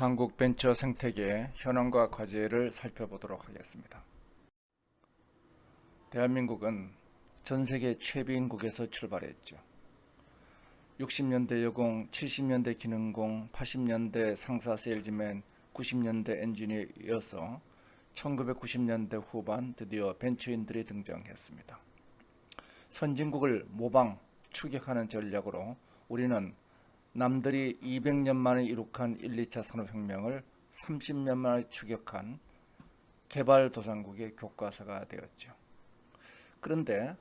한국 벤처 생태계 현황과 과제를 살펴보도록 하겠습니다. 대한민국은 전 세계 최빈국에서 출발했죠. 60년대 여공, 70년대 기능공, 80년대 상사 세일즈맨, 90년대 엔지니어여서 1990년대 후반 드디어 벤처인들이 등장했습니다. 선진국을 모방, 추격하는 전략으로 우리는 남들이 200년 만에 이룩한 1, 2차 산업혁명을 30년 만에 추격한 개발도상국의 교과서가 되었죠. 그런데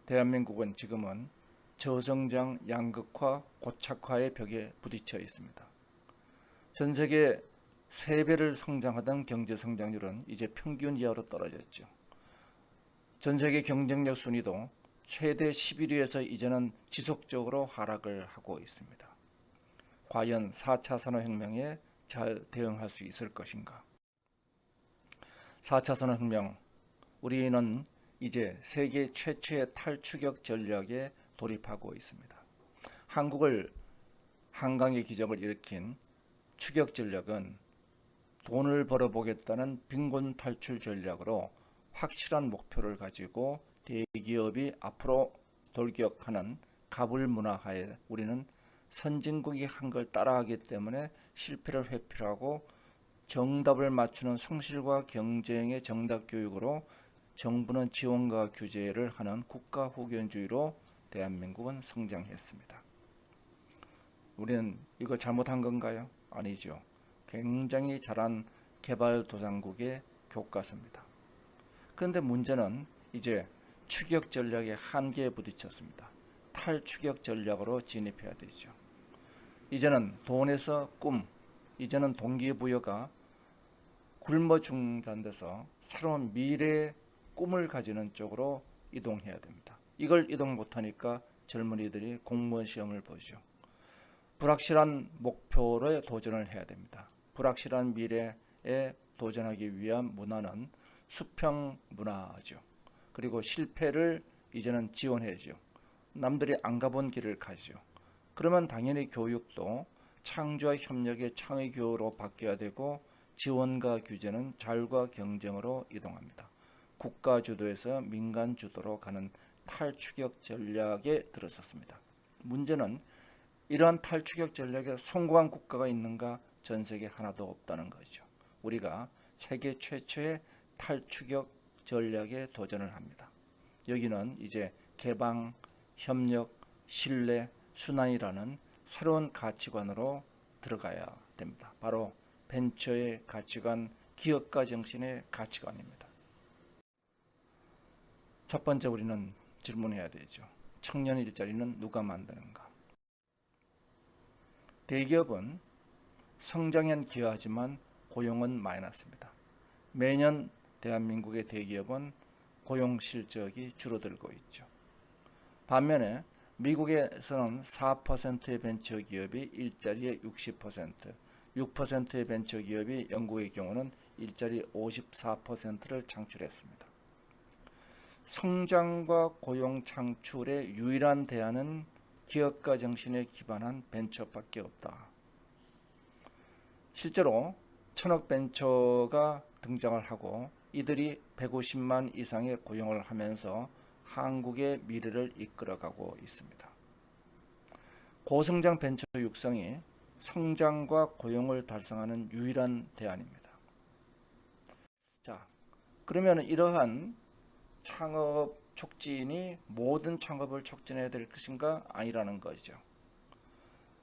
대한민국은 지금은 저성장, 양극화, 고착화의 벽에 부딪혀 있습니다. 전 세계 3배를 성장하던 경제 성장률은 이제 평균 이하로 떨어졌죠. 전 세계 경쟁력 순위도 최대 11위에서 이제는 지속적으로 하락을 하고 있습니다. 과연 4차 산업혁명에 잘 대응할 수 있을 것인가? 4차 산업혁명, 우리는 이제 세계 최초의 탈추격 전략에 돌입하고 있습니다. 한국을 한강의 기적을 일으킨 추격 전략은 돈을 벌어보겠다는 빈곤 탈출 전략으로 확실한 목표를 가지고 대기업이 앞으로 돌격하는 가불 문화하에 우리는 선진국이 한 걸 따라하기 때문에 실패를 회피하고 정답을 맞추는 성실과 경쟁의 정답 교육으로 정부는 지원과 규제를 하는 국가 후견주의로 대한민국은 성장했습니다. 우리는 이거 잘못한 건가요? 아니죠. 굉장히 잘한 개발도상국의 교과서입니다. 그런데 문제는 이제 추격 전략의 한계에 부딪혔습니다. 탈추격 전략으로 진입해야 되죠. 이제는 돈에서 꿈, 이제는 동기부여가 굶어 죽는 데서 새로운 미래의 꿈을 가지는 쪽으로 이동해야 됩니다. 이걸 이동 못하니까 젊은이들이 공무원 시험을 보죠. 불확실한 목표에 도전을 해야 됩니다. 불확실한 미래에 도전하기 위한 문화는 수평 문화죠. 그리고 실패를 이제는 지원해야죠. 남들이 안 가본 길을 가죠. 그러면 당연히 교육도 창조와 협력의 창의 교육으로 바뀌어야 되고 지원과 규제는 자율과 경쟁으로 이동합니다. 국가 주도에서 민간 주도로 가는 탈추격 전략에 들어섰습니다. 문제는 이러한 탈추격 전략에 성공한 국가가 있는가? 전 세계 하나도 없다는 거죠. 우리가 세계 최초의 탈추격 전략에 도전을 합니다. 여기는 이제 개방, 협력, 신뢰, 순환이라는 새로운 가치관으로 들어가야 됩니다. 바로 벤처의 가치관, 기업가 정신의 가치관입니다. 첫 번째 우리는 질문해야 되죠. 청년 일자리는 누가 만드는가? 대기업은 성장엔 기여하지만 고용은 마이너스입니다. 매년 대한민국의 대기업은 고용 실적이 줄어들고 있죠. 반면에 미국에서는 4%의 벤처기업이 일자리의 60%, 6%의 벤처기업이 영국의 경우는 일자리 54%를 창출했습니다. 성장과 고용 창출의 유일한 대안은 기업가 정신에 기반한 벤처밖에 없다. 실제로 천억 벤처가 등장을 하고 이들이 150만 이상의 고용을 하면서 한국의 미래를 이끌어가고 있습니다. 고성장 벤처 육성이 성장과 고용을 달성하는 유일한 대안입니다. 자, 그러면 이러한 창업 촉진이 모든 창업을 촉진해야 될 것인가? 아니라는 거죠.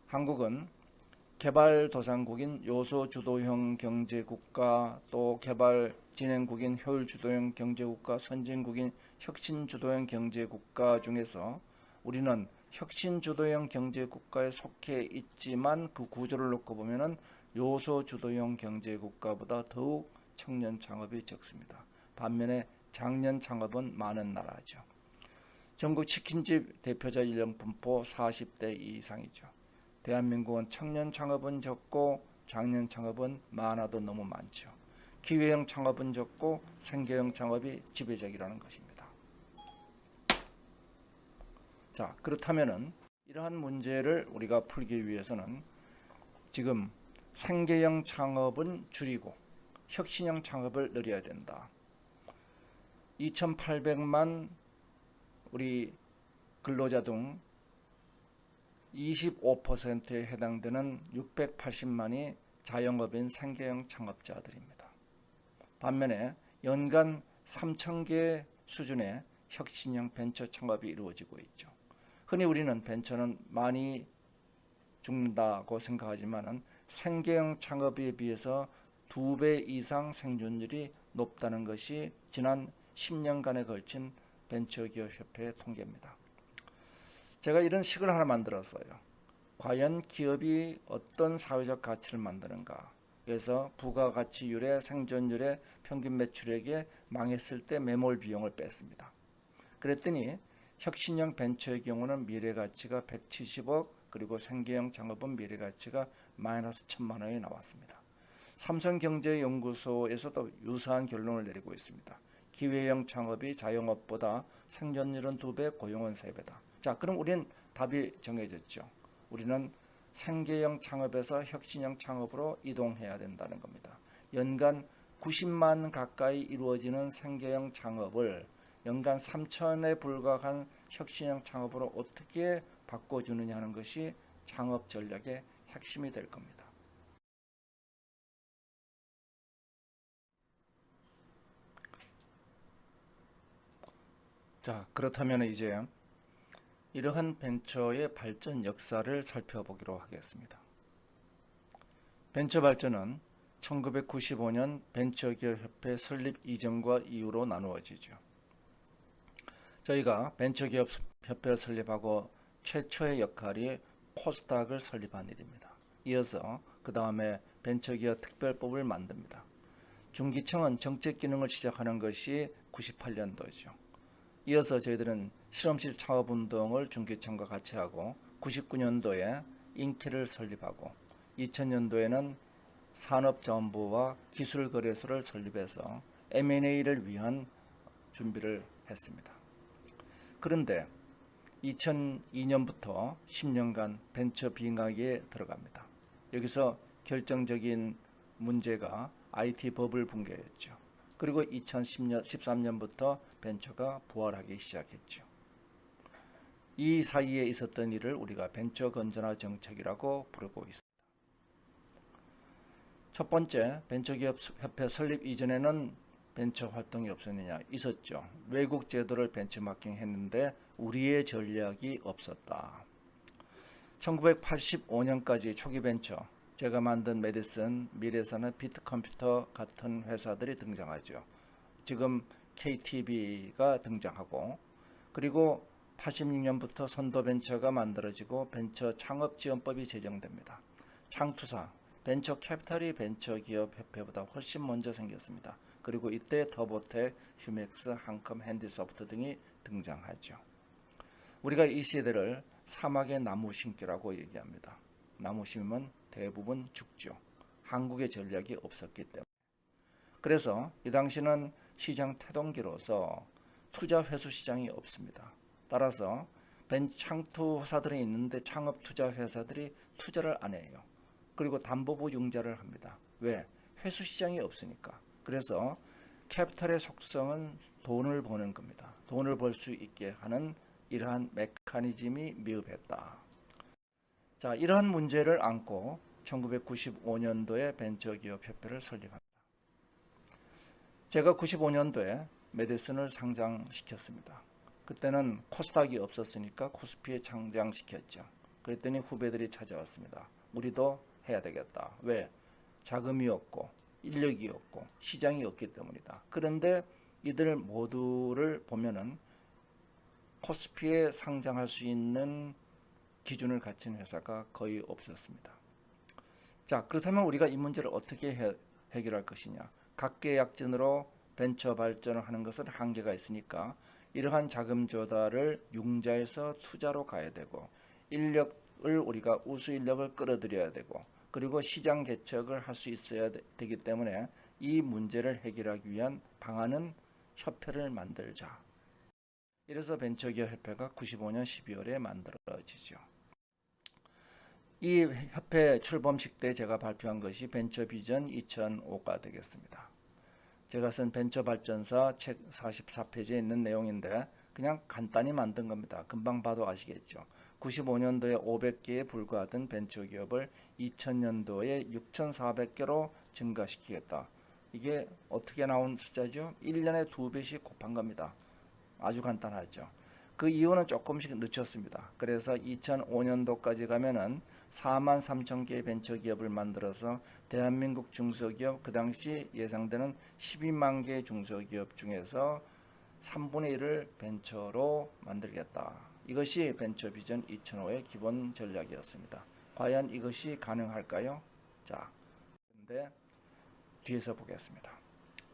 한국은 개발도상국인 요소주도형 경제국가, 또 개발진행국인 효율주도형 경제국가, 선진국인 혁신주도형 경제국가 중에서 우리는 혁신주도형 경제국가에 속해 있지만 그 구조를 놓고 보면 요소주도형 경제국가보다 더욱 청년 창업이 적습니다. 반면에 장년 창업은 많은 나라죠. 전국 치킨집 대표자 연령 분포 40대 이상이죠. 대한민국은 청년 창업은 적고 장년 창업은 많아도 너무 많죠. 기회형 창업은 적고 생계형 창업이 지배적이라는 것입니다. 자, 그렇다면은 이러한 문제를 우리가 풀기 위해서는 지금 생계형 창업은 줄이고 혁신형 창업을 늘려야 된다. 2,800만 우리 근로자 중 25%에 해당되는 680만이 자영업인 생계형 창업자들입니다. 반면에 연간 3,000개 수준의 혁신형 벤처 창업이 이루어지고 있죠. 흔히 우리는 벤처는 많이 죽는다고 생각하지만 생계형 창업에 비해서 2배 이상 생존율이 높다는 것이 지난 10년간에 걸친 벤처기업협회의 통계입니다. 제가 이런 식을 하나 만들었어요. 과연 기업이 어떤 사회적 가치를 만드는가. 그래서 부가가치율에 생존율에 평균 매출액에 망했을 때 매몰 비용을 뺐습니다. 그랬더니 혁신형 벤처의 경우는 미래가치가 170억, 그리고 생계형 창업은 미래가치가 마이너스 1,000만 원이 나왔습니다. 삼성경제연구소에서도 유사한 결론을 내리고 있습니다. 기회형 창업이 자영업보다 생존율은 2배, 고용은 3배다. 자, 그럼 우리는 답이 정해졌죠. 우리는 생계형 창업에서 혁신형 창업으로 이동해야 된다는 겁니다. 연간 90만 가까이 이루어지는 생계형 창업을 연간 3천에 불과한 혁신형 창업으로 어떻게 바꿔주느냐 하는 것이 창업 전략의 핵심이 될 겁니다. 자, 그렇다면 이제 이러한 벤처의 발전 역사를 살펴보기로 하겠습니다. 벤처 발전은 1995년 벤처기업협회 설립 이전과 이후로 나누어지죠. 저희가 벤처기업협회를 설립하고 최초의 역할이 코스닥을 설립한 일입니다. 이어서 그 다음에 벤처기업 특별법을 만듭니다. 중기청은 정책 기능을 시작하는 것이 98년도죠. 이어서 저희들은 실험실 창업운동을 중기청과 같이 하고 99년도에 인케를 설립하고 2000년도에는 산업자원부와 기술거래소를 설립해서 M&A를 위한 준비를 했습니다. 그런데 2002년부터 10년간 벤처 빙하기에 들어갑니다. 여기서 결정적인 문제가 IT 버블 붕괴였죠. 그리고 2013년부터 벤처가 부활하기 시작했죠. 이 사이에 있었던 일을 우리가 벤처 건전화 정책이라고 부르고 있습니다. 첫 번째, 벤처기업협회 설립 이전에는 벤처 활동이 없었느냐? 있었죠. 외국 제도를 벤처마킹 했는데 우리의 전략이 없었다. 1985년까지 초기 벤처, 제가 만든 메디슨, 미래사는 비트컴퓨터 같은 회사들이 등장하죠. 지금 KTB가 등장하고, 그리고 86년부터 선도벤처가 만들어지고 벤처 창업지원법이 제정됩니다. 창투사, 벤처 캐피탈이 벤처기업협회보다 훨씬 먼저 생겼습니다. 그리고 이때 터보텍, 휴맥스, 한컴, 핸디소프트 등이 등장하죠. 우리가 이 시대를 사막의 나무 심기라고 얘기합니다. 나무 심으면 대부분 죽죠. 한국의 전략이 없었기 때문에. 그래서 이 당시는 시장 태동기로서 투자 회수 시장이 없습니다. 따라서 창투사들이 있는데 창업 투자 회사들이 투자를 안 해요. 그리고 담보부 융자를 합니다. 왜? 회수 시장이 없으니까. 그래서 캐피탈의 속성은 돈을 버는 겁니다. 돈을 벌 수 있게 하는 이러한 메커니즘이 미흡했다. 자, 이러한 문제를 안고 1995년도에 벤처기업협회를 설립합니다. 제가 95년도에 메디슨을 상장시켰습니다. 그때는 코스닥이 없었으니까 코스피에 상장시켰죠. 그랬더니 후배들이 찾아왔습니다. 우리도 해야 되겠다. 왜? 자금이 없고 인력이 없고 시장이 없기 때문이다. 그런데 이들 모두를 보면은 코스피에 상장할 수 있는 기준을 갖춘 회사가 거의 없었습니다. 자, 그렇다면 우리가 이 문제를 어떻게 해결할 것이냐? 각계약진으로 벤처 발전을 하는 것은 한계가 있으니까 이러한 자금 조달을 융자해서 투자로 가야 되고, 인력을 우리가 우수 인력을 끌어들여야 되고, 그리고 시장 개척을 할 수 있어야 되기 때문에 이 문제를 해결하기 위한 방안은 협회를 만들자. 이래서 벤처기업협회가 95년 12월에 만들어지죠. 이 협회 출범식 때 제가 발표한 것이 벤처 비전 2005가 되겠습니다. 제가 쓴 벤처 발전사 책 44페이지에 있는 내용인데 그냥 간단히 만든 겁니다. 금방 봐도 아시겠죠. 95년도에 500개에 불과하던 벤처기업을 2000년도에 6,400개로 증가시키겠다. 이게 어떻게 나온 숫자죠? 1년에 2배씩 곱한 겁니다. 아주 간단하죠. 그 이유는 조금씩 늦췄습니다. 그래서 2005년도까지 가면은 4만 3천 개의 벤처기업을 만들어서 대한민국 중소기업 그 당시 예상되는 12만 개의 중소기업 중에서 3분의 1을 벤처로 만들겠다. 이것이 벤처 비전 2005의 기본 전략이었습니다. 과연 이것이 가능할까요? 자, 근데 뒤에서 보겠습니다.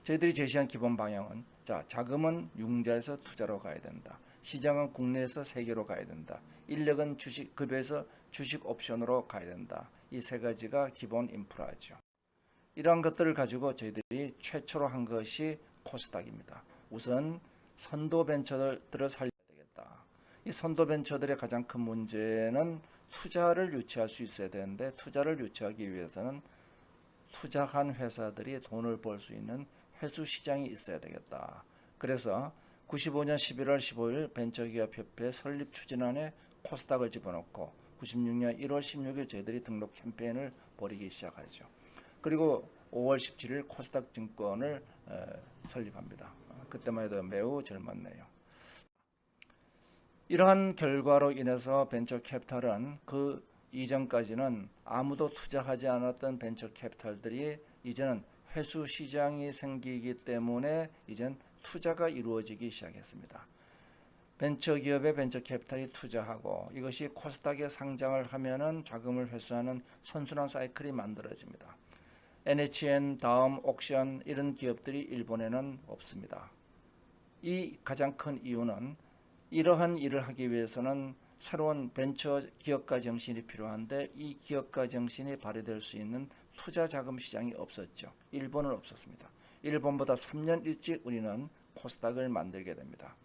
저희들이 제시한 기본 방향은 자금은 융자에서 투자로 가야 된다. 시장은 국내에서 세계로 가야 된다. 인력은 급여에서 주식 옵션으로 가야 된다. 이 세 가지가 기본 인프라죠. 이러한 것들을 가지고 저희들이 최초로 한 것이 코스닥입니다. 우선 선도 벤처들을 살려야 되겠다. 이 선도 벤처들의 가장 큰 문제는 투자를 유치할 수 있어야 되는데 투자를 유치하기 위해서는 투자한 회사들이 돈을 벌 수 있는 회수 시장이 있어야 되겠다. 그래서 95년 11월 15일 벤처기업협회 설립 추진안에 코스닥을 집어넣고 96년 1월 16일 저희들이 등록 캠페인을 벌이기 시작하죠. 그리고 5월 17일 코스닥 증권을 설립합니다. 그때만 해도 매우 젊었네요. 이러한 결과로 인해서 벤처 캐피탈은 그 이전까지는 아무도 투자하지 않았던 벤처 캐피탈들이 이제는 회수 시장이 생기기 때문에 이젠 투자가 이루어지기 시작했습니다. 벤처기업에 벤처 캐피탈이 투자하고 이것이 코스닥에 상장을 하면은 자금을 회수하는 선순환 사이클이 만들어집니다. NHN, 다음, 옥션 이런 기업들이 일본에는 없습니다. 이 가장 큰 이유는 이러한 일을 하기 위해서는 새로운 벤처 기업가 정신이 필요한데 이 기업가 정신이 발휘될 수 있는 투자 자금 시장이 없었죠. 일본은 없었습니다. 일본보다 3년 일찍 우리는 코스닥을 만들게 됩니다.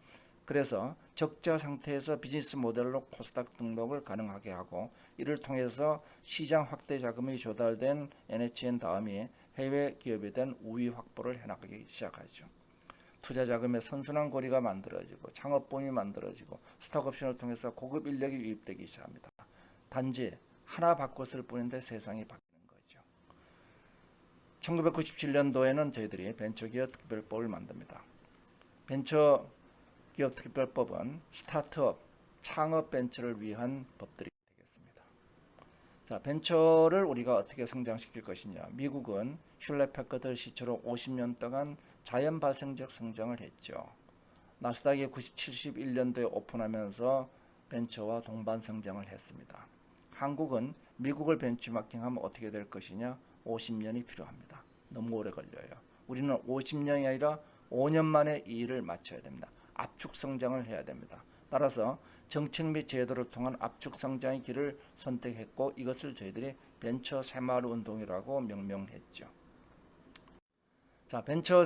그래서 적자 상태에서 비즈니스 모델로 코스닥 등록을 가능하게 하고 이를 통해서 시장 확대 자금이 조달된 NHN 다음이 해외 기업에 대한 우위 확보를 해나가기 시작하죠. 투자 자금의 선순환 고리가 만들어지고 창업본이 만들어지고 스톡옵션을 통해서 고급 인력이 유입되기 시작합니다. 단지 하나 바꿨을 뿐인데 세상이 바뀌는 거죠. 1997년도에는 저희들이 벤처기업 특별법을 만듭니다. 벤처기업 특별법은 스타트업, 창업 벤처를 위한 법들이 되겠습니다. 자, 벤처를 우리가 어떻게 성장시킬 것이냐. 미국은 슐레패커드 시초로 50년 동안 자연 발생적 성장을 했죠. 나스닥이 71년도에 오픈하면서 벤처와 동반 성장을 했습니다. 한국은 미국을 벤치마킹하면 어떻게 될 것이냐? 50년이 필요합니다. 너무 오래 걸려요. 우리는 50년이 아니라 5년 만에 이 일을 마쳐야 됩니다. 압축 성장을 해야 됩니다. 따라서 정책 및 제도를 통한 압축 성장의 길을 선택했고 이것을 저희들이 벤처 새마을 운동이라고 명명했죠. 자, 벤처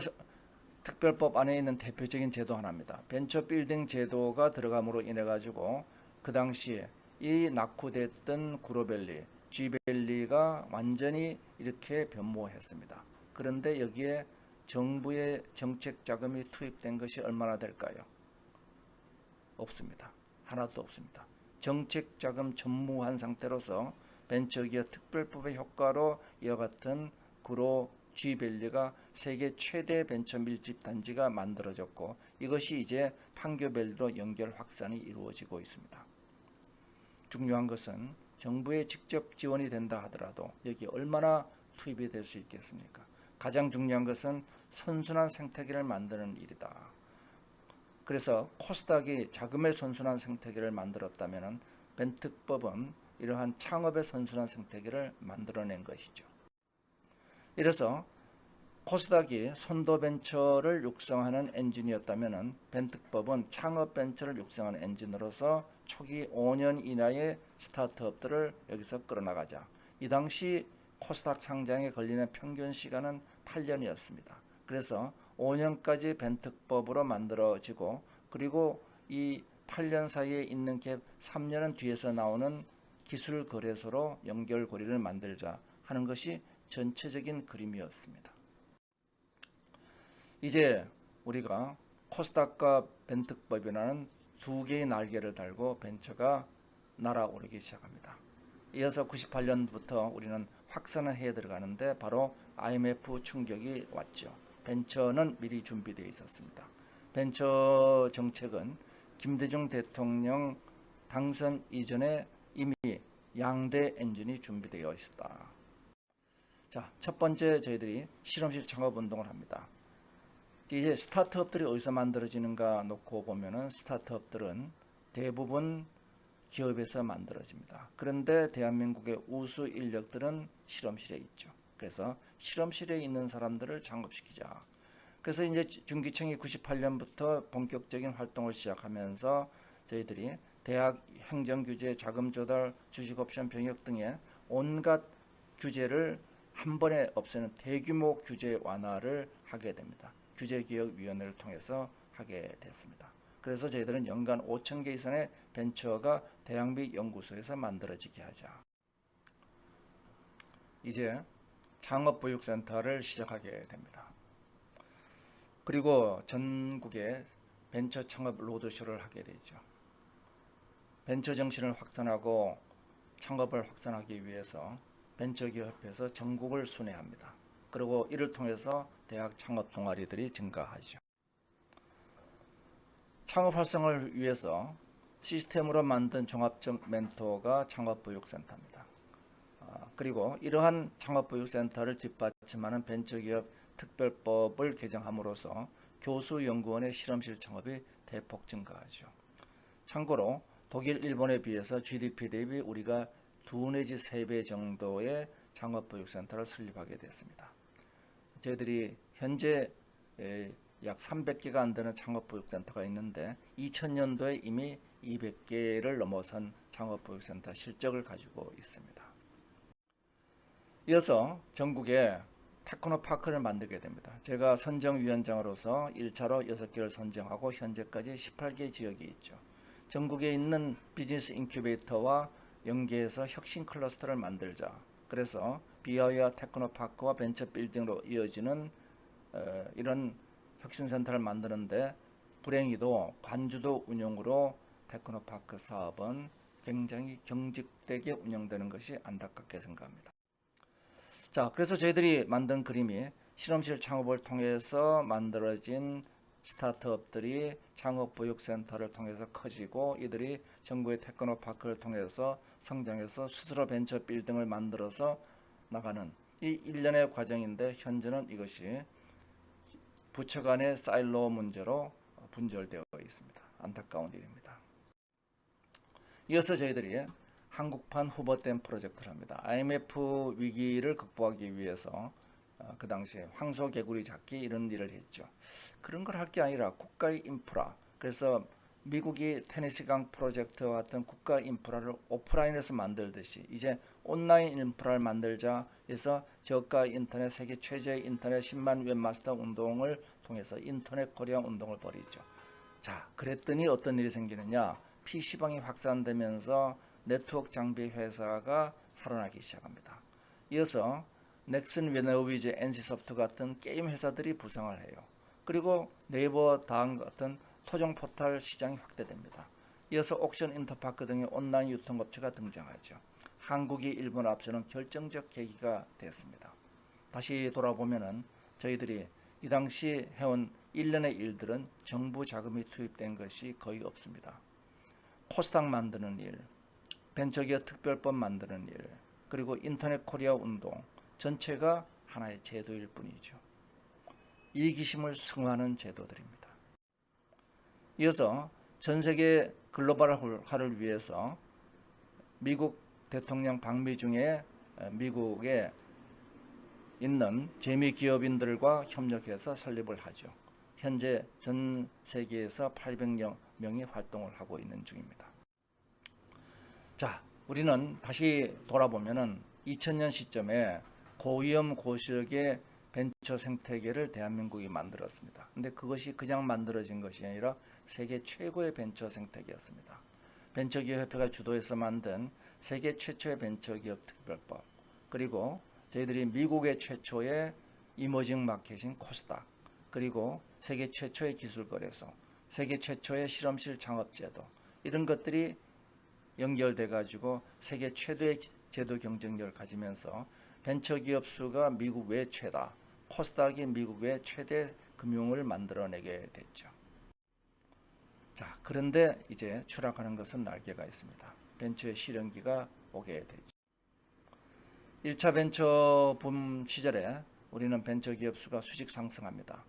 특별법 안에 있는 대표적인 제도 하나입니다. 벤처 빌딩 제도가 들어감으로 인해 가지고 그 당시에 이 낙후됐던 구로밸리, G밸리가 완전히 이렇게 변모했습니다. 그런데 여기에 정부의 정책 자금이 투입된 것이 얼마나 될까요? 없습니다. 하나도 없습니다. 정책 자금 전무한 상태로서 벤처기업 특별법의 효과로 이와 같은 구로 G밸리가 세계 최대 벤처 밀집 단지가 만들어졌고 이것이 이제 판교밸리로 연결 확산이 이루어지고 있습니다. 중요한 것은 정부의 직접 지원이 된다 하더라도 여기 얼마나 투입이 될 수 있겠습니까? 가장 중요한 것은 선순환 생태계를 만드는 일이다. 그래서 코스닥이 자금의 선순환 생태계를 만들었다면 벤특법은 이러한 창업의 선순환 생태계를 만들어낸 것이죠. 이래서 코스닥이 선도 벤처를 육성하는 엔진이었다면 벤특법은 창업 벤처를 육성하는 엔진으로서 초기 5년 이내의 스타트업들을 여기서 끌어나가자. 이 당시 코스닥 상장에 걸리는 평균 시간은 8년이었습니다. 그래서 5년까지 벤특법으로 만들어지고 그리고 이 8년 사이에 있는 갭 3년은 뒤에서 나오는 기술 거래소로 연결고리를 만들자 하는 것이 전체적인 그림이었습니다. 이제 우리가 코스닥과 벤특법이라는 두 개의 날개를 달고 벤처가 날아오르기 시작합니다. 이어서 98년부터 우리는 확산을 해 들어가는데 바로 IMF 충격이 왔죠. 벤처는 미리 준비되어 있었습니다. 벤처 정책은 김대중 대통령 당선 이전에 이미 양대 엔진이 준비되어 있었다. 자, 첫 번째 저희들이 실험실 창업 운동을 합니다. 이제 스타트업들이 어디서 만들어지는가 놓고 보면은 스타트업들은 대부분 기업에서 만들어집니다. 그런데 대한민국의 우수 인력들은 실험실에 있죠. 그래서 실험실에 있는 사람들을 창업시키자. 그래서 이제 중기청이 98년부터 본격적인 활동을 시작하면서 저희들이 대학 행정규제, 자금조달, 주식옵션 병역 등의 온갖 규제를 한 번에 없애는 대규모 규제 완화를 하게 됩니다. 규제개혁위원회를 통해서 하게 됐습니다. 그래서 저희들은 연간 5,000개 이상의 벤처가 대학및 연구소에서 만들어지게 하자. 이제 창업보육센터를 시작하게 됩니다. 그리고 전국에 벤처 창업 로드쇼를 하게 되죠. 벤처 정신을 확산하고 창업을 확산하기 위해서 벤처기업협회에서 전국을 순회합니다. 그리고 이를 통해서 대학 창업 동아리들이 증가하죠. 창업 활성을 위해서 시스템으로 만든 종합적 멘토가 창업보육센터입니다. 그리고 이러한 창업보육센터를 뒷받침하는 벤처기업 특별법을 개정함으로써 교수연구원의 실험실 창업이 대폭 증가하죠. 참고로 독일, 일본에 비해서 GDP 대비 우리가 2 내지 3배 정도의 창업보육센터를 설립하게 됐습니다. 저희들이 현재 약 300개가 안 되는 창업보육센터가 있는데 2000년도에 이미 200개를 넘어선 창업보육센터 실적을 가지고 있습니다. 이어서 전국에 테크노파크를 만들게 됩니다. 제가 선정위원장으로서 1차로 6개를 선정하고 현재까지 18개 지역이 있죠. 전국에 있는 비즈니스 인큐베이터와 연계해서 혁신 클러스터를 만들자. 그래서 비아이와 테크노파크와 벤처 빌딩으로 이어지는 이런 혁신센터를 만드는데 불행히도 관주도 운영으로 테크노파크 사업은 굉장히 경직되게 운영되는 것이 안타깝게 생각합니다. 자, 그래서 저희들이 만든 그림이 실험실 창업을 통해서 만들어진 스타트업들이 창업보육센터를 통해서 커지고 이들이 전국의 테크노파크를 통해서 성장해서 스스로 벤처 빌딩을 만들어서 나가는 이 일련의 과정인데 현재는 이것이 부처 간의 사일로 문제로 분절되어 있습니다. 안타까운 일입니다. 이어서 저희들이 한국판 후보댐 프로젝트를 합니다. IMF 위기를 극복하기 위해서 그 당시에 황소개구리 잡기 이런 일을 했죠. 그런 걸 할 게 아니라 국가의 인프라, 그래서 미국이 테네시강 프로젝트와 같은 국가 인프라를 오프라인에서 만들듯이 이제 온라인 인프라를 만들자 해서 저가 인터넷 세계 최저의 인터넷 10만 웹마스터 운동을 통해서 인터넷 코리아 운동을 벌이죠. 자, 그랬더니 어떤 일이 생기느냐? PC방이 확산되면서 네트워크 장비 회사가 살아나기 시작합니다. 이어서 넥슨 웨너위즈, NC소프트 같은 게임 회사들이 부상을 해요. 그리고 네이버 다음 같은 토종 포털 시장이 확대됩니다. 이어서 옥션 인터파크 등의 온라인 유통업체가 등장하죠. 한국이 일본 앞서는 결정적 계기가 됐습니다. 다시 돌아보면은 저희들이 이 당시 해온 일련의 일들은 정부 자금이 투입된 것이 거의 없습니다. 코스닥 만드는 일, 벤처기업 특별법 만드는 일, 그리고 인터넷 코리아 운동 전체가 하나의 제도일 뿐이죠. 이기심을 승화하는 제도들입니다. 이어서 전 세계 글로벌화를 위해서 미국 대통령 방미 중에 미국에 있는 재미 기업인들과 협력해서 설립을 하죠. 현재 전 세계에서 800명이 활동을 하고 있는 중입니다. 자, 우리는 다시 돌아보면은 2000년 시점에 고위험 고수역의 벤처 생태계를 대한민국이 만들었습니다. 근데 그것이 그냥 만들어진 것이 아니라 세계 최고의 벤처 생태계였습니다. 벤처기업협회가 주도해서 만든 세계 최초의 벤처기업 특별법, 그리고 저희들이 미국의 최초의 이머징 마켓인 코스닥, 그리고 세계 최초의 기술거래소, 세계 최초의 실험실 창업제도, 이런 것들이 연결돼 가지고 세계 최대의 제도 경쟁력을 가지면서 벤처기업 수가 미국 외 최다, 코스닥이 미국 외 최대 금융을 만들어내게 됐죠. 자, 그런데 이제 추락하는 것은 날개가 있습니다. 벤처의 실현기가 오게 되죠. 1차 벤처 붐 시절에 우리는 벤처기업 수가 수직 상승합니다.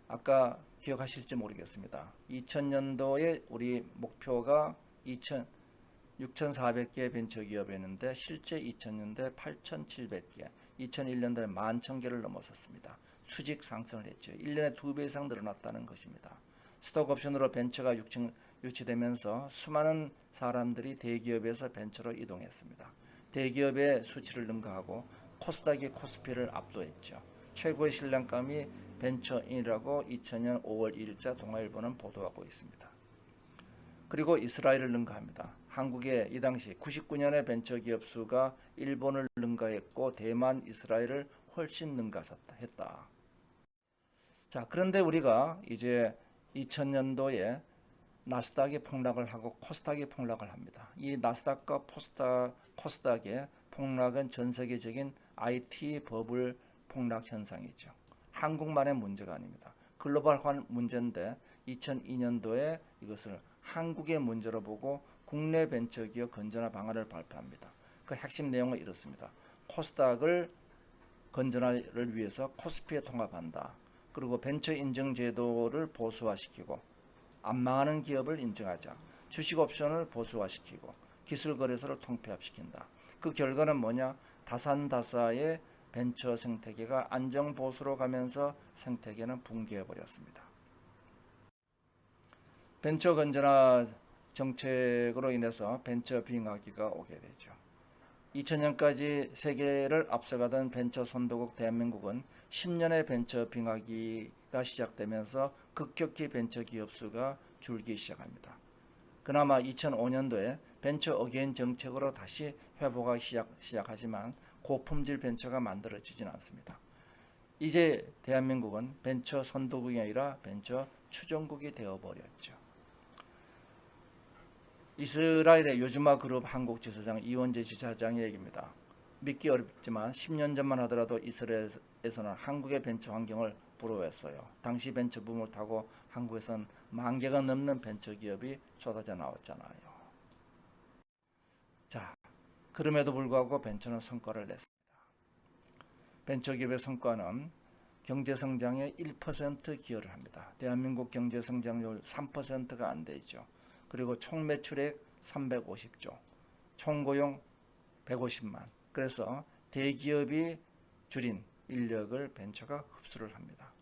아까 기억하실지 모르겠습니다. 2000년도에 우리 목표가 6,400개 벤처기업이었는데 실제 2000년도에 8,700개, 2001년도에 11,000개를 넘어섰습니다. 수직 상승을 했죠. 1년에 2배 이상 늘어났다는 것입니다. 스톡옵션으로 벤처가 유치되면서 수많은 사람들이 대기업에서 벤처로 이동했습니다. 대기업의 수치를 능가하고 코스닥이 코스피를 압도했죠. 최고의 신랑감이 벤처인이라고 2000년 5월 1일자 동아일보는 보도하고 있습니다. 그리고 이스라엘을 능가합니다. 한국에 이 당시 99년에 벤처기업 수가 일본을 능가했고 대만, 이스라엘을 훨씬 능가했다. 자, 그런데 우리가 이제 2000년도에 나스닥이 폭락을 하고 코스닥이 폭락을 합니다. 이 나스닥과 코스닥의 폭락은 전 세계적인 IT 버블 폭락 현상이죠. 한국만의 문제가 아닙니다. 글로벌한 문제인데 2002년도에 이것을 한국의 문제로 보고 국내 벤처기업 건전화 방안을 발표합니다. 그 핵심 내용은 이렇습니다. 코스닥을 건전화를 위해서 코스피에 통합한다. 그리고 벤처 인증 제도를 보수화시키고 안 망하는 기업을 인증하자. 주식 옵션을 보수화시키고 기술 거래소를 통폐합시킨다. 그 결과는 뭐냐? 다산다사의 벤처 생태계가 안정 보수로 가면서 생태계는 붕괴해 버렸습니다. 벤처 건전화 정책으로 인해서 벤처 빙하기가 오게 되죠. 2000년까지 세계를 앞서가던 벤처 선도국 대한민국은 10년의 벤처 빙하기가 시작되면서 급격히 벤처 기업 수가 줄기 시작합니다. 그나마 2005년도에 벤처 어게인 정책으로 다시 회복하기 시작하지만 고품질 벤처가 만들어지진 않습니다. 이제 대한민국은 벤처 선도국이 아니라 벤처 추종국이 되어버렸죠. 이스라엘의 요즈마 그룹 한국 지사장 이원재 지사장의 얘기입니다. 믿기 어렵지만 10년 전만 하더라도 이스라엘에서는 한국의 벤처 환경을 부러워했어요. 당시 벤처 붐을 타고 한국에선 10,000개가 넘는 벤처 기업이 쏟아져 나왔잖아요. 자, 그럼에도 불구하고 벤처는 성과를 냈습니다. 벤처 기업의 성과는 경제 성장의 1% 기여를 합니다. 대한민국 경제 성장률 3%가 안 되죠. 그리고 총 매출액 350조, 총 고용 150만. 그래서 대기업이 줄인 인력을 벤처가 흡수를 합니다.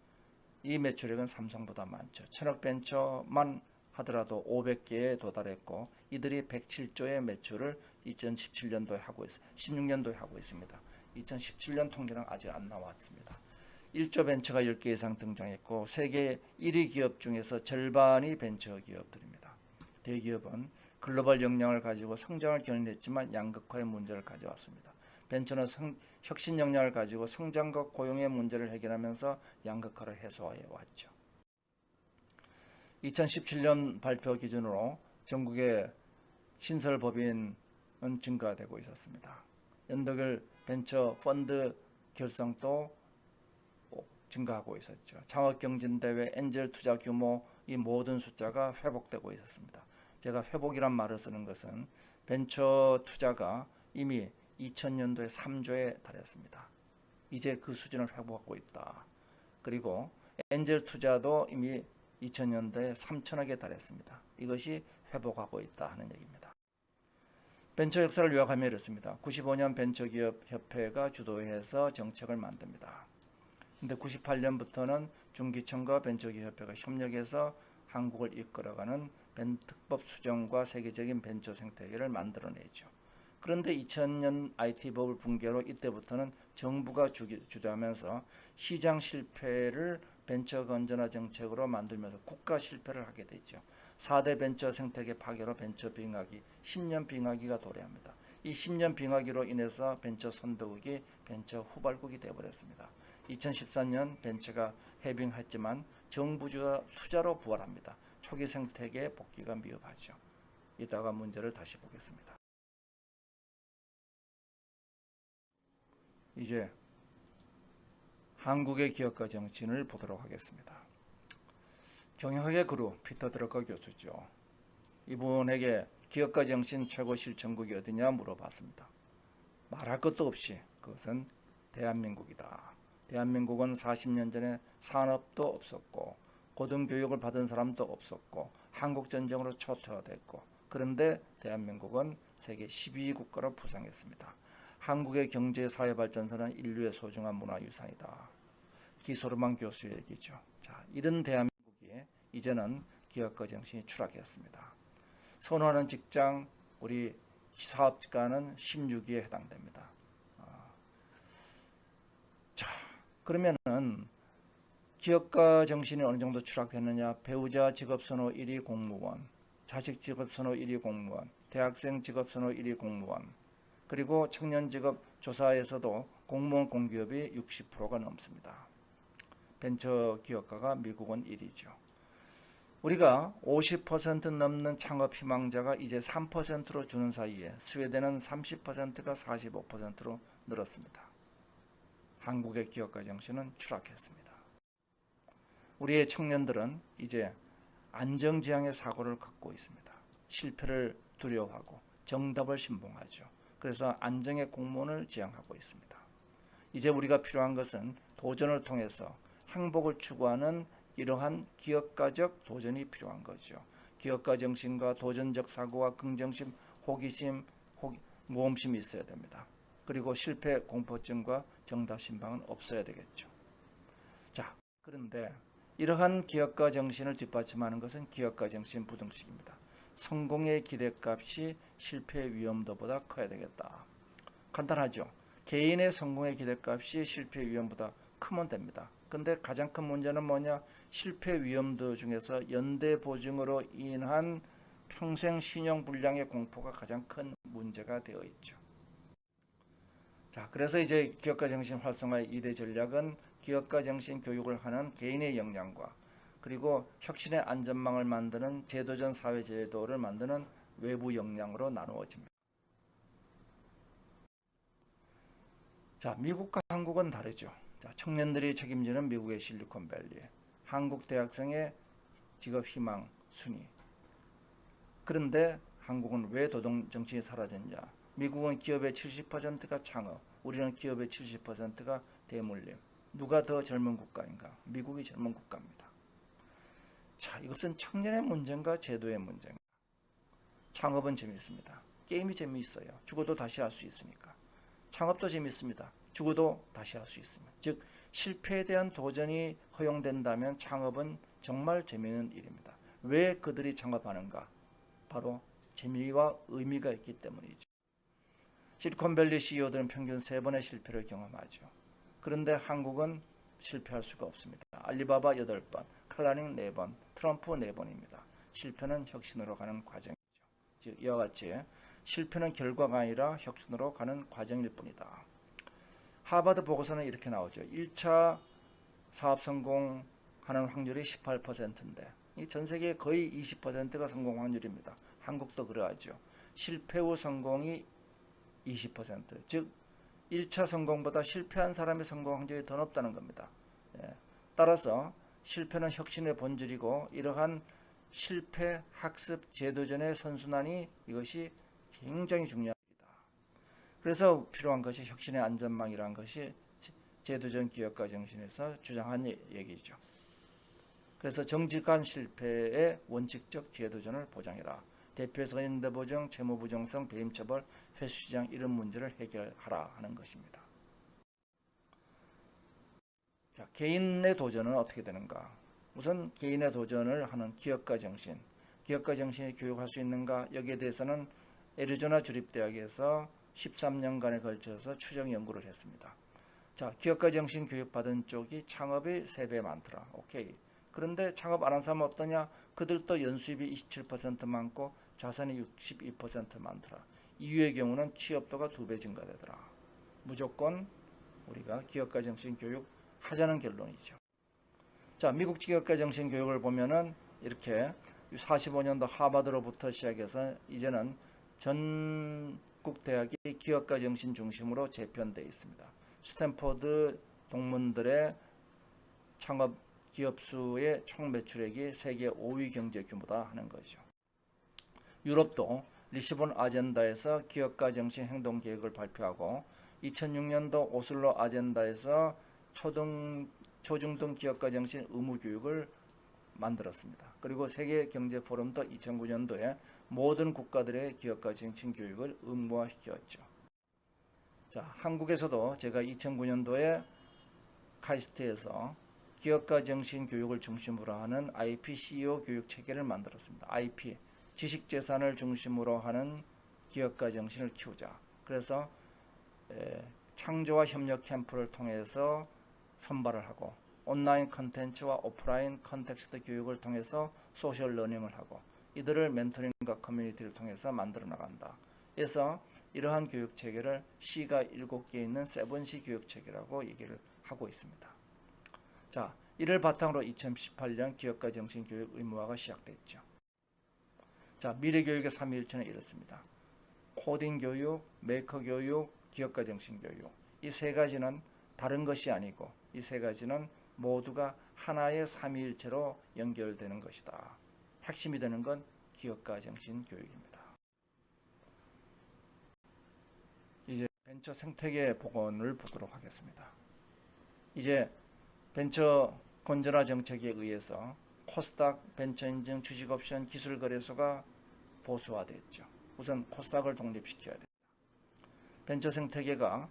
이 매출액은 삼성보다 많죠. 천억 벤처만 하더라도 500개에 도달했고 이들이 107조의 매출을 2017년도에 하고 있어요. 16년도에 하고 있습니다. 2017년 통계는 아직 안 나왔습니다. 1조 벤처가 10개 이상 등장했고 세계 1위 기업 중에서 절반이 벤처 기업들입니다. 대기업은 글로벌 역량을 가지고 성장을 견인했지만 양극화의 문제를 가져왔습니다. 벤처는 혁신 역량을 가지고 성장과 고용의 문제를 해결하면서 양극화를 해소해 왔죠. 2017년 발표 기준으로 전국의 신설 법인은 증가되고 있었습니다. 연도별 벤처 펀드 결성도 증가하고 있었죠. 창업경진대회, 엔젤 투자 규모 이 모든 숫자가 회복되고 있었습니다. 제가 회복이란 말을 쓰는 것은 벤처 투자가 이미 2000년도에 3조에 달했습니다. 이제 그 수준을 회복하고 있다. 그리고 엔젤 투자도 이미 2000년도에 3천억에 달했습니다. 이것이 회복하고 있다 하는 얘기입니다. 벤처 역사를 요약하면 이렇습니다. 95년 벤처기업협회가 주도해서 정책을 만듭니다. 근데 98년부터는 중기청과 벤처기업협회가 협력해서 한국을 이끌어가는 특법 수정과 세계적인 벤처 생태계를 만들어내죠. 그런데 2000년 IT 버블 붕괴로 이때부터는 정부가 주도하면서 시장 실패를 벤처 건전화 정책으로 만들면서 국가 실패를 하게 되죠. 4대 벤처 생태계 파괴로 벤처 빙하기, 10년 빙하기가 도래합니다. 이 10년 빙하기로 인해서 벤처 선도국이 벤처 후발국이 되어버렸습니다. 2013년 벤처가 해빙했지만 정부주가 투자로 부활합니다. 초기 생태계의 복귀가 미흡하죠. 이따가 문제를 다시 보겠습니다. 이제 한국의 기업가 정신을 보도록 하겠습니다. 경영학의 그루 피터 드러커 교수죠. 이분에게 기업가 정신 최고 실천국이 어디냐 물어봤습니다. 말할 것도 없이 그것은 대한민국이다. 대한민국은 40년 전에 산업도 없었고 고등교육을 받은 사람도 없었고 한국전쟁으로 초토화됐고, 그런데 대한민국은 세계 12위 국가로 부상했습니다. 한국의 경제사회 발전사는 인류의 소중한 문화유산이다. 기소르만 교수의 얘기죠. 자, 이런 대한민국이 이제는 기업가 정신이 추락했습니다. 선호하는 직장, 우리 사업가는 16위에 해당됩니다. 자, 그러면은 기업가 정신이 어느 정도 추락했느냐? 배우자 직업선호 1위 공무원, 자식 직업선호 1위 공무원, 대학생 직업선호 1위 공무원, 그리고 청년 직업 조사에서도 공무원 공기업이 60%가 넘습니다. 벤처 기업가가 미국은 1위죠. 우리가 50% 넘는 창업 희망자가 이제 3%로 주는 사이에 스웨덴은 30%가 45%로 늘었습니다. 한국의 기업가 정신은 추락했습니다. 우리의 청년들은 이제 안정지향의 사고를 갖고 있습니다. 실패를 두려워하고 정답을 신봉하죠. 그래서 안정의 공무원을 지향하고 있습니다. 이제 우리가 필요한 것은 도전을 통해서 행복을 추구하는 이러한 기업가적 도전이 필요한 거죠. 기업가 정신과 도전적 사고와 긍정심, 호기심, 모험심이 있어야 됩니다. 그리고 실패 공포증과 정답 신방은 없어야 되겠죠. 자, 그런데 이러한 기업가 정신을 뒷받침하는 것은 기업가 정신 부등식입니다. 성공의 기대값이 실패의 위험도보다 커야 되겠다. 간단하죠. 개인의 성공의 기대값이 실패의 위험보다 크면 됩니다. 근데 가장 큰 문제는 뭐냐? 실패 위험도 중에서 연대 보증으로 인한 평생 신용 불량의 공포가 가장 큰 문제가 되어 있죠. 자, 그래서 이제 기업가 정신 활성화의 2대 전략은 기업가 정신 교육을 하는 개인의 역량과 그리고 혁신의 안전망을 만드는 제도전 사회제도를 만드는 외부 역량으로 나누어집니다. 자, 미국과 한국은 다르죠. 자, 청년들이 책임지는 미국의 실리콘밸리, 한국 대학생의 직업 희망 순위. 그런데 한국은 왜 노동 정신이 사라졌냐? 미국은 기업의 70%가 창업, 우리는 기업의 70%가 대물림. 누가 더 젊은 국가인가? 미국이 젊은 국가입니다. 자, 이것은 청년의 문제인가 제도의 문제인가? 창업은 재미있습니다. 게임이 재미있어요. 죽어도 다시 할 수 있으니까. 창업도 재미있습니다. 죽어도 다시 할 수 있습니다. 즉 실패에 대한 도전이 허용된다면 창업은 정말 재미있는 일입니다. 왜 그들이 창업하는가? 바로 재미와 의미가 있기 때문이죠. 실리콘밸리 CEO들은 평균 3번의 실패를 경험하죠. 그런데 한국은 실패할 수가 없습니다. 알리바바 8번, 칼라닝 4번, 트럼프 4번입니다. 실패는 혁신으로 가는 과정이죠. 즉 이와 같이 실패는 결과가 아니라 혁신으로 가는 과정일 뿐이다. 하버드 보고서는 이렇게 나오죠. 1차 사업 성공하는 확률이 18%인데 전 세계 거의 20%가 성공 확률입니다. 한국도 그러하죠. 실패 후 성공이 20%, 즉 1차 성공보다 실패한 사람의 성공 확률이 더 높다는 겁니다. 따라서 실패는 혁신의 본질이고 이러한 실패 학습 제도전의 선순환이 이것이 굉장히 중요합니다. 그래서 필요한 것이 혁신의 안전망이라는 것이 제도전 기업가 정신에서 주장한 얘기죠. 그래서 정직한 실패의 원칙적 제도전을 보장해라. 대표에서 연대보정, 채무부정성, 배임처벌, 회수시장 이런 문제를 해결하라 하는 것입니다. 자, 개인의 도전은 어떻게 되는가? 우선 개인의 도전을 하는 기업가 정신, 기업가 정신이 교육할 수 있는가? 여기에 대해서는 애리조나 주립대학에서 13년간에 걸쳐서 추정 연구를 했습니다. 자, 기업가 정신 교육받은 쪽이 창업이 3배 많더라. 오케이. 그런데 창업 안 한 사람은 어떠냐? 그들도 연수입이 27% 많고 자산이 62% 많더라. 이후의 경우는 취업도가 2배 증가되더라. 무조건 우리가 기업가 정신 교육 하자는 결론이죠. 자, 미국 기업가 정신 교육을 보면은 이렇게 45년도 하버드로부터 시작해서 이제는 전국 대학이 기업가 정신 중심으로 재편되어 있습니다. 스탠포드 동문들의 창업 기업 수의 총 매출액이 세계 5위 경제 규모다 하는 거죠. 유럽도 리스본 아젠다에서 기업가 정신 행동 계획을 발표하고 2006년도 오슬로 아젠다에서 초중등 기업가 정신 의무 교육을 만들었습니다. 그리고 세계 경제 포럼도 2009년도에 모든 국가들의 기업가 정신 교육을 의무화시켰죠. 자, 한국에서도 제가 2009년도에 카이스트에서 기업가 정신 교육을 중심으로 하는 IP CEO 교육 체계를 만들었습니다. IP, 지식재산을 중심으로 하는 기업가 정신을 키우자. 그래서 창조와 협력 캠프를 통해서 선발을 하고 온라인 컨텐츠와 오프라인 컨텍스트 교육을 통해서 소셜 러닝을 하고 이들을 멘토링과 커뮤니티를 통해서 만들어 나간다. 그래서 이러한 교육 체계를 C가 7개 있는 7C 교육 체계라고 얘기를 하고 있습니다. 자, 이를 바탕으로 2018년 기업가 정신 교육 의무화가 시작됐죠. 자, 미래 교육의 3일체는 이렇습니다. 코딩 교육, 메이커 교육, 기업가 정신 교육. 이 세 가지는 다른 것이 아니고 이 세 가지는 모두가 하나의 삼위일체로 연결되는 것이다. 핵심이 되는 건 기업가 정신 교육입니다. 이제 벤처 생태계 복원을 보도록 하겠습니다. 이제 벤처 건전화 정책에 의해서 코스닥 벤처 인증 주식 옵션 기술 거래소가 보수화됐죠. 우선 코스닥을 독립시켜야 됩니다. 벤처 생태계가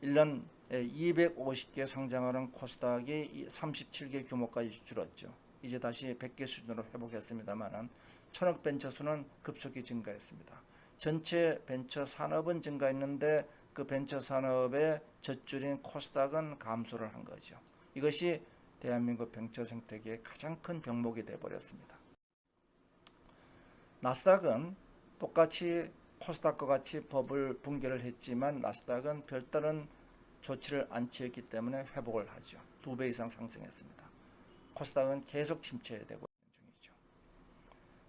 1년에 250개 상장하는 코스닥이 37개 규모까지 줄었죠. 이제 다시 100개 수준으로 회복했습니다만 1000억 벤처 수는 급속히 증가했습니다. 전체 벤처 산업은 증가했는데 그 벤처 산업의 젖줄인 코스닥은 감소를 한 거죠. 이것이 대한민국 벤처 생태계의 가장 큰 병목이 되어버렸습니다. 나스닥은 똑같이 코스닥과 같이 법을 붕괴를 했지만 나스닥은 별다른 조치를 안 취했기 때문에 회복을 하죠. 2배 이상 상승했습니다. 코스닥은 계속 침체되고 있는 중이죠.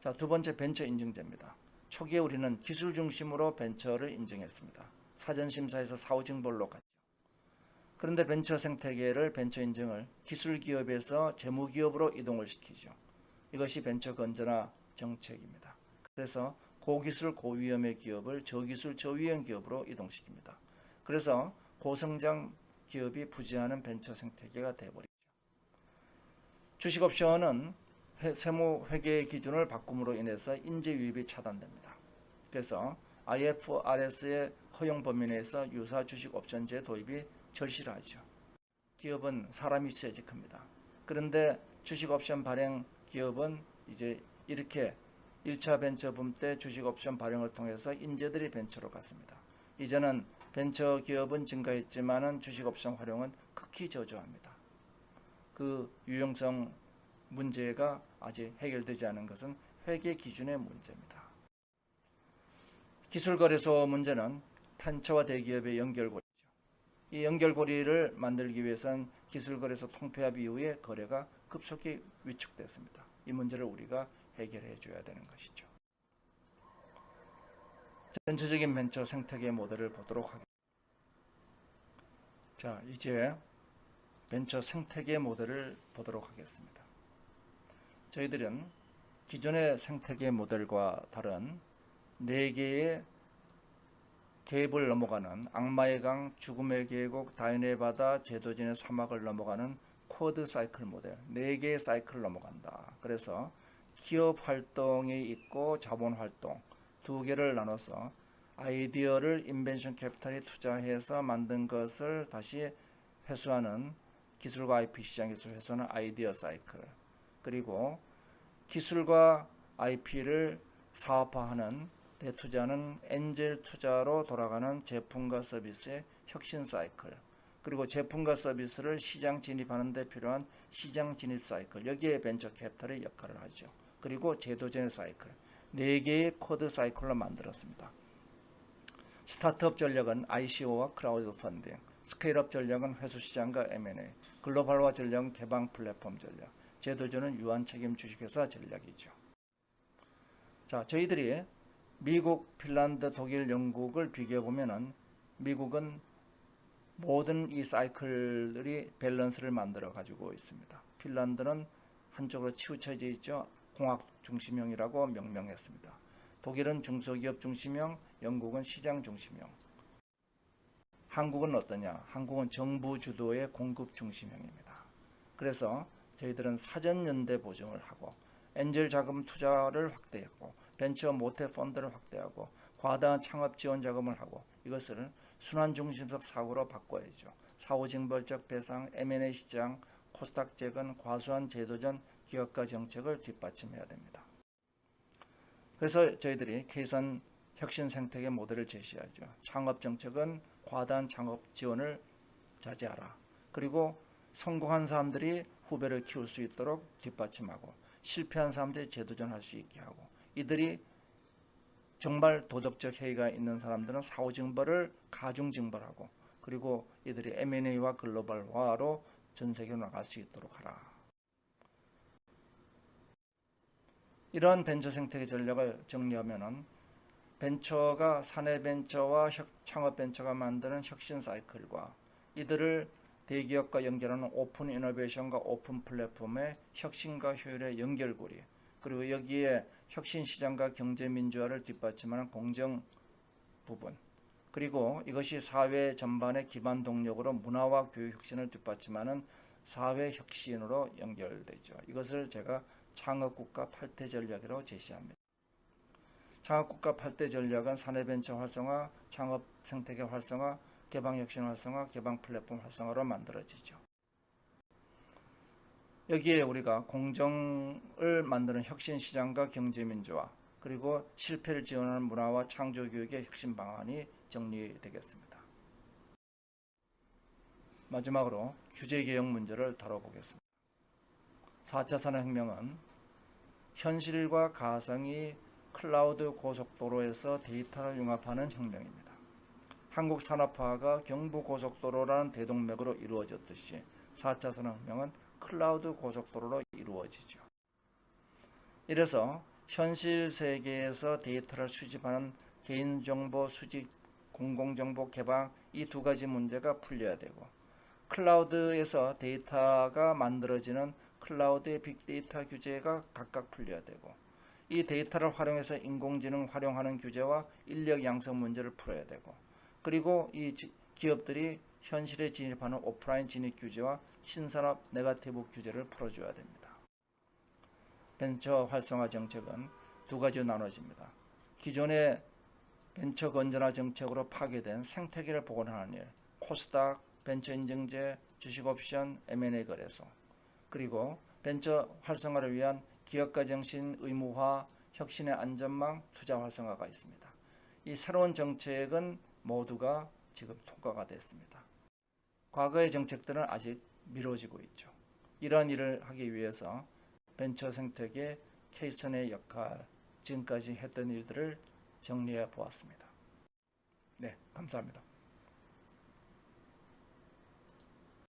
자, 두 번째 벤처 인증제입니다. 초기에 우리는 기술 중심으로 벤처를 인증했습니다. 사전심사에서 사후증벌로 갔죠. 그런데 벤처 생태계를 벤처 인증을 기술 기업에서 재무 기업으로 이동을 시키죠. 이것이 벤처 건전화 정책입니다. 그래서 고기술 고위험의 기업을 저기술 저위험 기업으로 이동시킵니다. 그래서 고성장 기업이 부재하는 벤처 생태계가 되어버리죠. 주식옵션은 세무 회계 기준을 바꿈으로 인해서 인재 유입이 차단됩니다. 그래서 IFRS의 허용 범위 내에서 유사 주식옵션제 도입이 절실하죠. 기업은 사람이 있어야지 큽니다. 그런데 주식옵션 발행 기업은 이제 이렇게 1차 벤처 붐 때 주식옵션 발행을 통해서 인재들이 벤처로 갔습니다. 이제는 벤처 기업은 증가했지만 주식옵션 활용은 극히 저조합니다. 그 유용성 문제가 아직 해결되지 않은 것은 회계 기준의 문제입니다. 기술거래소 문제는 벤처와 대기업의 연결고리죠. 이 연결고리를 만들기 위해서는 기술거래소 통폐합 이후에 거래가 급속히 위축됐습니다. 이 문제를 우리가 해결해 줘야 되는 것이죠. 전체적인 벤처 생태계 모델을 보도록 하겠습니다. 자, 이제 벤처 생태계 모델을 보도록 하겠습니다. 저희들은 기존의 생태계 모델과 다른 4개의 갭을 넘어가는 악마의 강, 죽음의 계곡, 다인의 바다, 제도진의 사막을 넘어가는 쿼드 사이클 모델, 4개의 사이클을 넘어간다. 그래서 기업 활동이 있고 자본 활동 2개를 나눠서 아이디어를 인벤션 캐피탈이 투자해서 만든 것을 다시 회수하는 기술과 IP 시장에서 회수하는 아이디어 사이클, 그리고 기술과 IP를 사업화하는 대투자는 엔젤 투자로 돌아가는 제품과 서비스의 혁신 사이클, 그리고 제품과 서비스를 시장 진입하는 데 필요한 시장 진입 사이클, 여기에 벤처 캐피탈의 역할을 하죠. 그리고 제도전의 사이클, 4개의 코드 사이클로 만들었습니다. 스타트업 전략은 ICO와 크라우드 펀딩, 스케일업 전략은 회수시장과 M&A, 글로벌화 전략은 개방 플랫폼 전략, 제도주는 유한 책임 주식회사 전략이죠. 자, 저희들이 미국, 핀란드, 독일, 영국을 비교해 보면은 미국은 모든 이 사이클들이 밸런스를 만들어 가지고 있습니다. 핀란드는 한쪽으로 치우쳐져 있죠. 공학 중심형이라고 명명했습니다. 독일은 중소기업 중심형, 영국은 시장 중심형. 한국은 어떠냐? 한국은 정부 주도의 공급 중심형입니다. 그래서 저희들은 사전 연대 보증을 하고 엔젤 자금 투자를 확대했고 벤처 모태 펀드를 확대하고 과다한 창업 지원 자금을 하고 이것을 순환 중심적 사고로 바꿔야죠. 사후징벌적 배상, M&A 시장, 코스닥 재건, 과수한 제도전, 기업가 정책을 뒷받침해야 됩니다. 그래서 저희들이 K선 혁신 생태계 모델을 제시하죠. 창업 정책은 과다한 창업 지원을 자제하라. 그리고 성공한 사람들이 후배를 키울 수 있도록 뒷받침하고 실패한 사람들이 재도전할 수 있게 하고 이들이 정말 도덕적 해이가 있는 사람들은 사후징벌을 가중징벌하고 그리고 이들이 M&A와 글로벌화로 전 세계로 나갈 수 있도록 하라. 이러한 벤처 생태계 전략을 정리하면은 벤처가 사내 벤처와 창업 벤처가 만드는 혁신 사이클과 이들을 대기업과 연결하는 오픈 이노베이션과 오픈 플랫폼의 혁신과 효율의 연결고리 그리고 여기에 혁신 시장과 경제 민주화를 뒷받침하는 공정 부분 그리고 이것이 사회 전반의 기반 동력으로 문화와 교육 혁신을 뒷받침하는 사회 혁신으로 연결되죠. 이것을 제가 창업국가 8대 전략으로 제시합니다. 창업국가 8대 전략은 사내벤처 활성화, 창업 생태계 활성화, 개방혁신 활성화, 개방 플랫폼 활성화로 만들어지죠. 여기에 우리가 공정을 만드는 혁신 시장과 경제 민주화 그리고 실패를 지원하는 문화와 창조교육의 혁신 방안이 정리되겠습니다. 마지막으로 규제개혁 문제를 다뤄보겠습니다. 4차 산업혁명은 현실과 가상이 클라우드 고속도로에서 데이터를 융합하는 혁명입니다. 한국 산업화가 경부고속도로라는 대동맥으로 이루어졌듯이 4차 산업혁명은 클라우드 고속도로로 이루어지죠. 이래서 현실 세계에서 데이터를 수집하는 개인정보 수집, 공공정보 개방 이 두 가지 문제가 풀려야 되고 클라우드에서 데이터가 만들어지는 클라우드의 빅데이터 규제가 각각 풀려야 되고 이 데이터를 활용해서 인공지능 활용하는 규제와 인력 양성 문제를 풀어야 되고 그리고 이 기업들이 현실에 진입하는 오프라인 진입 규제와 신산업 네거티브 규제를 풀어줘야 됩니다. 벤처 활성화 정책은 두 가지로 나눠집니다. 기존의 벤처 건전화 정책으로 파괴된 생태계를 복원하는 일, 코스닥, 벤처 인증제, 주식 옵션, M&A 거래소 그리고 벤처 활성화를 위한 기업가 정신 의무화, 혁신의 안전망, 투자 활성화가 있습니다. 이 새로운 정책은 모두가 지금 통과가 됐습니다. 과거의 정책들은 아직 미뤄지고 있죠. 이러한 일을 하기 위해서 벤처 생태계 K선의 역할, 지금까지 했던 일들을 정리해 보았습니다. 네, 감사합니다.